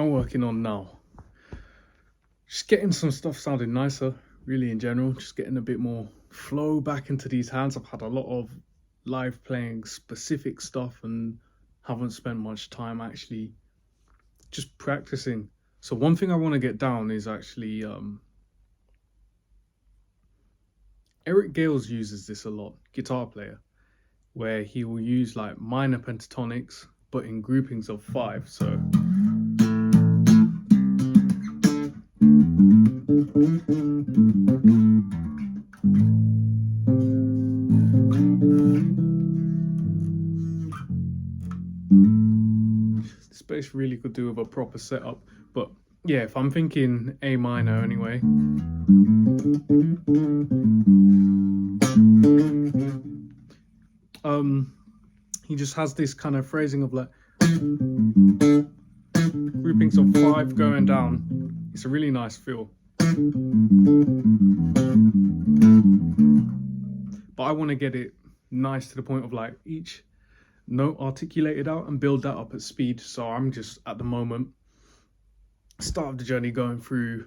I'm working on now. Just getting some stuff sounding nicer, really, in general. Just getting a bit more flow back into these hands. I've had a lot of live playing specific stuff and haven't spent much time actually just practicing. So one thing I want to get down is actually Eric Gales uses this a lot, guitar player, where he will use like minor pentatonics but in groupings of 5. So this bass really could do with a proper setup, but yeah, if I'm thinking A minor anyway, he just has this kind of phrasing of like groupings of 5 going down. It's a really nice feel. But I want to get it nice to the point of like each note articulated out and build that up at speed. So I'm just at the moment, start of the journey, going through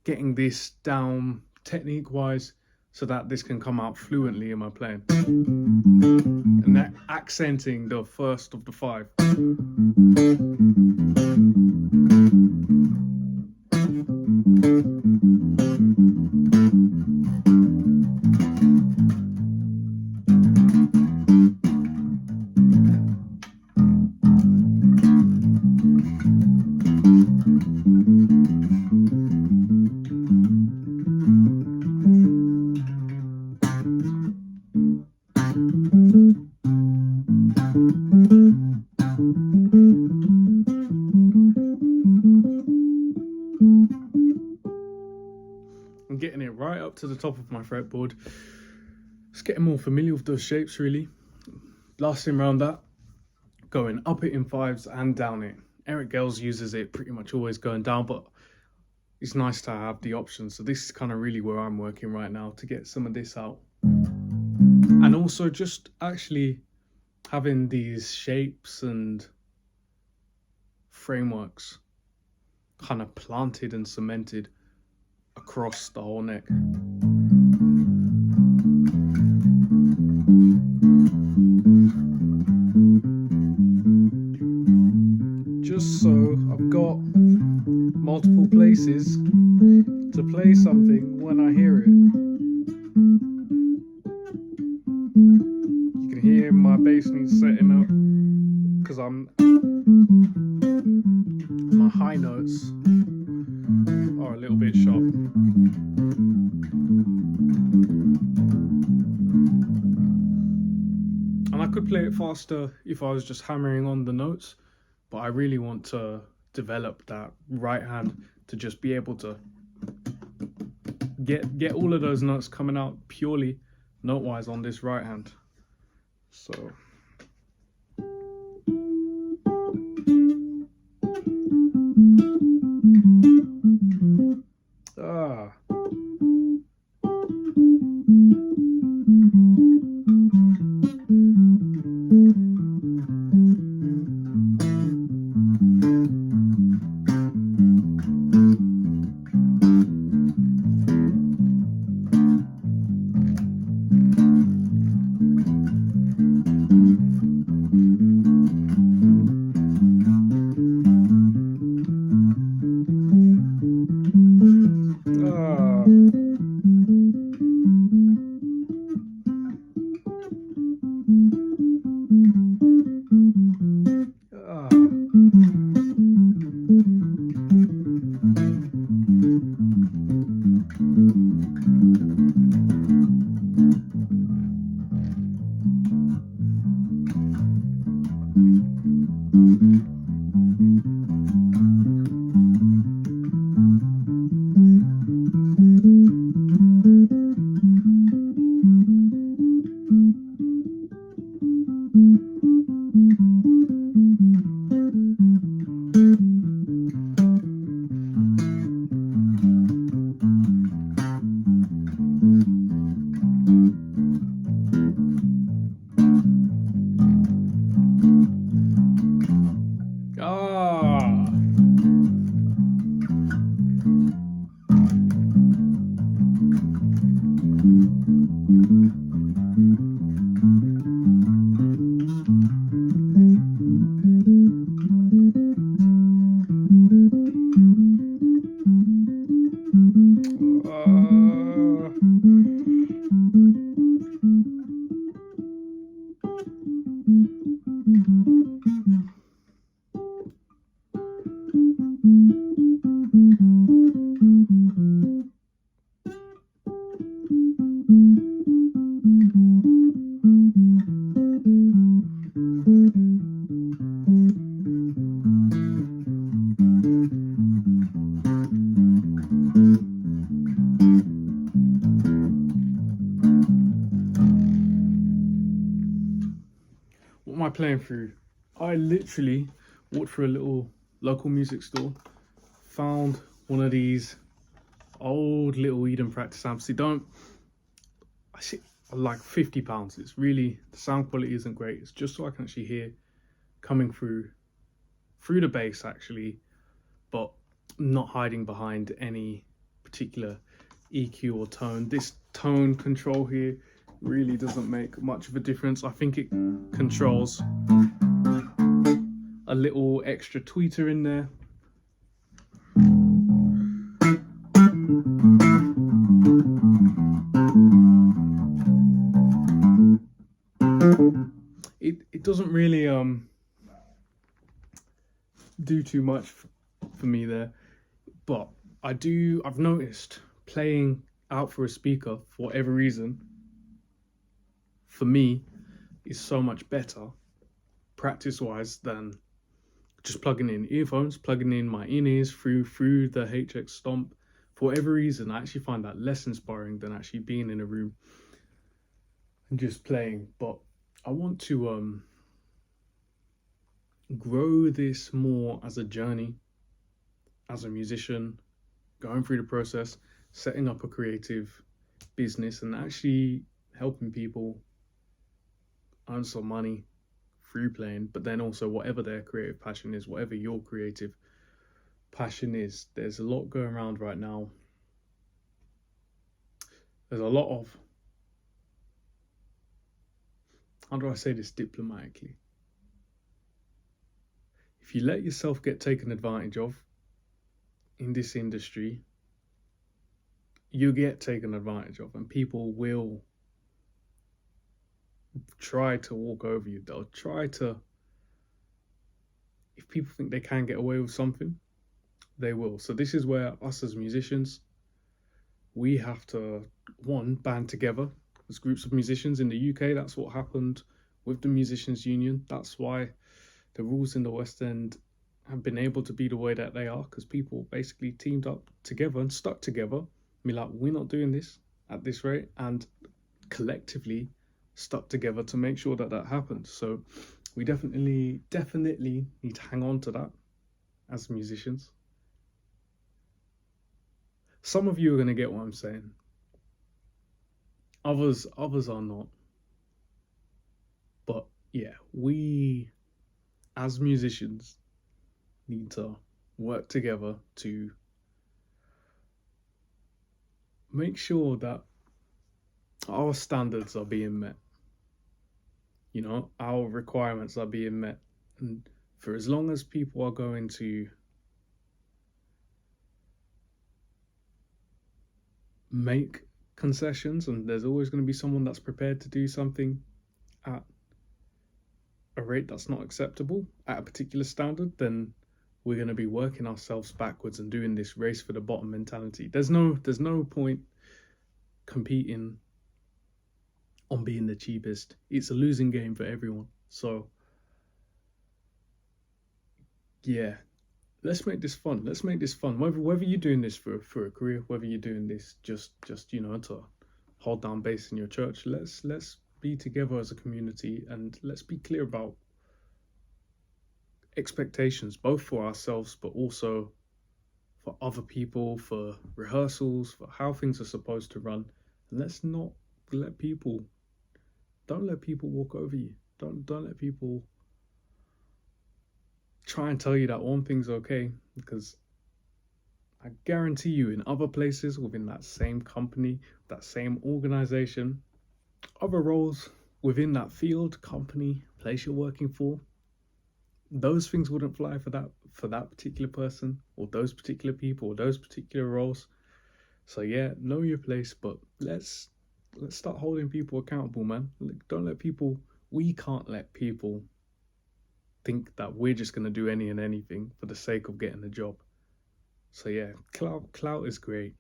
getting this down technique wise so that this can come out fluently in my playing, and that accenting the first of the 5. I'm getting it right up to the top of my fretboard. Just getting more familiar with those shapes, really. Last thing around that, going up it in 5s and down it. Eric Gales uses it pretty much always going down, but it's nice to have the option. So this is kind of really where I'm working right now to get some of this out. And also just actually having these shapes and frameworks kind of planted and cemented across the whole neck. Just so I've got multiple places to play something when I hear it. You can hear my bass needs setting up because my high notes are a little bit sharp. And I could play it faster if I was just hammering on the notes, but I really want to develop that right hand to just be able to get all of those notes coming out purely note-wise on this right hand. So started playing through. I literally walked through a little local music store, found one of these old little Eden practice amps. I see like £50. It's really, the sound quality isn't great. It's just so I can actually hear coming through the bass actually, but not hiding behind any particular EQ or tone. This tone control here really doesn't make much of a difference. I think it controls a little extra tweeter in there. It doesn't really do too much for me there, but I've noticed playing out for a speaker for whatever reason, for me, is so much better practice wise than just plugging in earphones, plugging in my in-ears through the HX Stomp. For whatever reason, I actually find that less inspiring than actually being in a room and just playing. But I want to grow this more as a journey, as a musician, going through the process, setting up a creative business and actually helping people earn some money through playing, but then also whatever their creative passion is, whatever your creative passion is. There's a lot going around right now. There's a lot of, how do I say this diplomatically? If you let yourself get taken advantage of in this industry, you get taken advantage of, and people will try to walk over you. They'll try to, if people think they can get away with something, they will. So this is where us as musicians, we have to, one, band together as groups of musicians. In the UK, that's what happened with the Musicians Union. That's why the rules in the West End have been able to be the way that they are, because people basically teamed up together and stuck together. I mean, like, we're not doing this at this rate, and collectively stuck together to make sure that that happens. So we definitely need to hang on to that as musicians. Some of you are going to get what I'm saying. Others are not. But yeah, we as musicians need to work together to make sure that our standards are being met. You know, our requirements are being met. And for as long as people are going to make concessions, and there's always going to be someone that's prepared to do something at a rate that's not acceptable at a particular standard, then we're going to be working ourselves backwards and doing this race for the bottom mentality. There's no point competing on being the cheapest. It's a losing game for everyone. So yeah, let's make this fun. Whether you're doing this for a career, whether you're doing this just you know, to hold down bass in your church, let's be together as a community, and let's be clear about expectations, both for ourselves but also for other people, for rehearsals, for how things are supposed to run. And let's not let people, don't let people walk over you. Don't let people try and tell you that one thing's okay, because I guarantee you in other places within that same company, that same organization, other roles within that field, company, place you're working for, those things wouldn't fly for that particular person, or those particular people, or those particular roles. So yeah, know your place, but let's start holding people accountable, man. We can't let people think that we're just going to do any and anything for the sake of getting a job. So yeah, clout is great.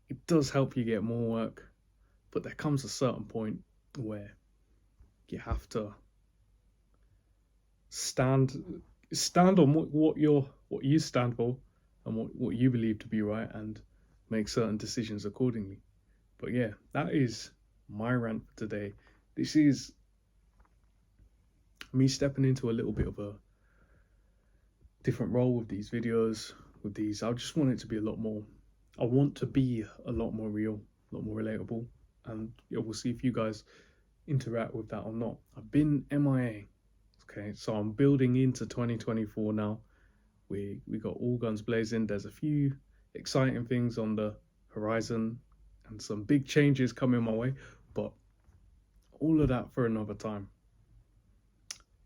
It does help you get more work, but there comes a certain point where you have to stand on what you stand for and what you believe to be right, and make certain decisions accordingly. But yeah, that is my rant for today. This is me stepping into a little bit of a different role with these videos, I just want it to be a lot more, I want to be a lot more real, a lot more relatable. And yeah, we'll see if you guys interact with that or not. I've been MIA. Okay, so I'm building into 2024 now. We got all guns blazing. There's a few exciting things on the horizon and some big changes coming my way, but all of that for another time.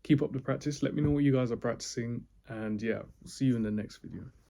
Keep up the practice. Let me know what you guys are practicing, and yeah, see you in the next video.